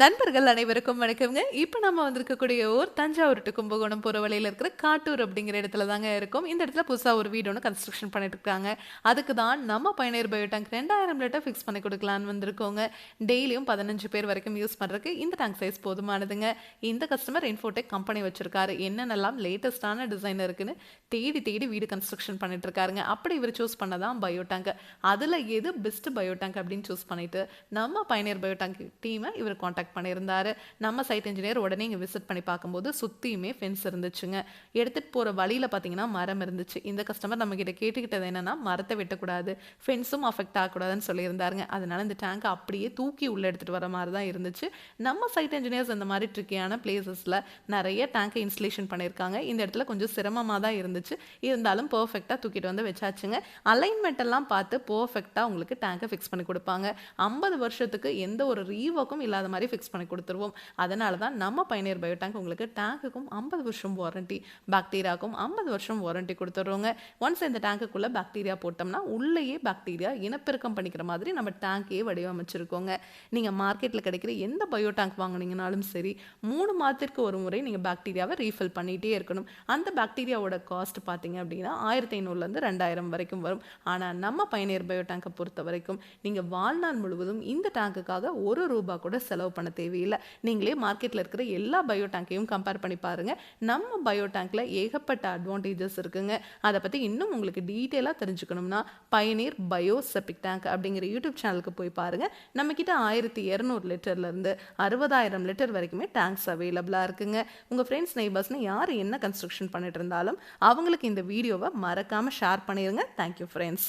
நண்பர்கள் அனைவருக்கும் வணக்கம்ங்க. இப்ப நம்ம வந்திருக்கக்கூடிய ஊர் தஞ்சாவூர் டு கும்பகோணம் போற வழியில இருக்கிற காட்டூர் அப்படிங்கிற இடத்துல தாங்க இருக்கோம். இந்த இடத்துல புதுசா ஒரு வீடு ஒண்ணு கன்ஸ்ட்ரக்ஷன் பண்ணிட்டு இருக்காங்க. அதுக்கு தான் நம்ம பயணியர் பயோ டேங்க் 2000 லிட்டர் ஃபிக்ஸ் பண்ணி குடுக்கலான்னு வந்திருக்கோங்க. டெய்லியும் 15 பேர் வரைக்கும் யூஸ் பண்றதுக்கு இந்த டேங்க் சைஸ் போதுமானதுங்க. இந்த கஸ்டமர் இன்ஃபோடெக் கம்பெனி வச்சிருக்காரு. என்னென்னலாம் லேட்டஸ்டான டிசைன் இருக்குன்னு தேடி தேடி வீடு கன்ஸ்ட்ரக்ஷன் பண்ணிட்டு இருக்காருங்க. அப்படி இவர் சூஸ் பண்ணதான் பயோ டேங்க். அதுல எது பெஸ்ட் பயோ டேங்க் அப்படின்னு சூஸ் பண்ணிட்டு நம்ம பயணியர் பயோ டேங்க் டீமை இவர் கான்டாக்ட் பண்ணியிருந்தாரு. நம்ம சைட் இன்ஜினியர் உடனே இங்கே விசிட் பண்ணி பார்க்கும்போது சுற்றியுமே ஃபென்ஸ் இருந்துச்சுங்க. எடுத்துகிட்டு போகிற வழியில் பார்த்தீங்கன்னா மரம் இருந்துச்சு. இந்த கஸ்டமர் நம்ம கிட்ட கேட்டுக்கிட்டது என்னன்னா மரத்தை வெட்டக்கூடாது, ஃபென்ஸும் அஃபெக்ட் ஆகக்கூடாதுன்னு சொல்லியிருந்தாருங்க. அதனால இந்த டேங்கை அப்படியே தூக்கி உள்ளே எடுத்துகிட்டு வர மாதிரி தான் இருந்துச்சு. நம்ம சைட் இன்ஜினியர்ஸ் இந்த மாதிரி ட்ரிக்கியான பிளேசஸில் நிறைய டேங்கை இன்ஸ்டலேஷன் பண்ணியிருக்காங்க. இந்த இடத்துல கொஞ்சம் சிரமமாக தான் இருந்துச்சு. இருந்தாலும் பர்ஃபெக்டாக தூக்கிட்டு வந்து வச்சாச்சுங்க. அலைன்மெண்ட் எல்லாம் பார்த்து பர்ஃபெக்டாக உங்களுக்கு டேங்கை ஃபிக்ஸ் பண்ணி கொடுப்பாங்க. 50 வருஷத்துக்கு எந்த ஒரு ரீவொர்க்கும் இல்லாத மாதிரி ஃபிக்ஸ் பண்ணி கொடுத்துருவோம். அதனால தான் நம்ம பயணியர் பயோ டேங்க் உங்களுக்கு டேங்குக்கும் 50 வருஷம் வாரண்டி, பாக்டீரியாவுக்கும் 50 வருஷம் வாரண்டி கொடுத்துட்றோங்க. ஒன்ஸ் இந்த டேங்குக்குள்ளே பாக்டீரியா போட்டோம்னா உள்ளேயே பாக்டீரியா இனப்பெருக்கம் பண்ணிக்கிற மாதிரி நம்ம டேங்கையே வடிவமைச்சிருக்கோங்க. நீங்கள் மார்க்கெட்டில் கிடைக்கிற எந்த பயோ டேங்க் வாங்கினீங்கனாலும் சரி 3 மாதத்திற்கு ஒரு முறை நீங்கள் பாக்டீரியாவை ரீஃபில் பண்ணிகிட்டே இருக்கணும். அந்த பாக்டீரியாவோட காஸ்ட் பார்த்தீங்க அப்படின்னா 1500லேருந்து 2000 வரைக்கும் வரும். ஆனால் நம்ம பயணியர் பயோ டேங்கை பொறுத்த வரைக்கும் நீங்கள் வாழ்நாள் முழுவதும் இந்த டேங்குக்காக ₹1 கூட செலவு பண்ண தேவையில்லை. நீங்களே மார்க்கெட்டில் இருக்கிற எல்லா பயோ டேங்கையும் கம்பேர் பண்ணி பாருங்க. நம்ம பயோ டேங்க்ல ஏகப்பட்ட அட்வான்டேஜஸ் இருக்குங்க. அதை பற்றி இன்னும் உங்களுக்கு டீட்டெயிலாக தெரிஞ்சுக்கணும்னா பயனீர் பயோ செப்டிக் டேங்க் அப்படிங்கிற யூடியூப் சேனலுக்கு போய் பாருங்க. நம்ம கிட்ட 1200 லிட்டர்லேருந்து 60,000 லிட்டர் வரைக்குமே டேங்க்ஸ் அவைலபிளாக இருக்குங்க. உங்கள் ஃப்ரெண்ட்ஸ் நெய்பர்ஸ்னு யார் என்ன கன்ஸ்ட்ரக்ஷன் பண்ணிட்டு இருந்தாலும் அவங்களுக்கு இந்த வீடியோவை மறக்காமல் ஷேர் பண்ணிடுங்க. Thank you friends.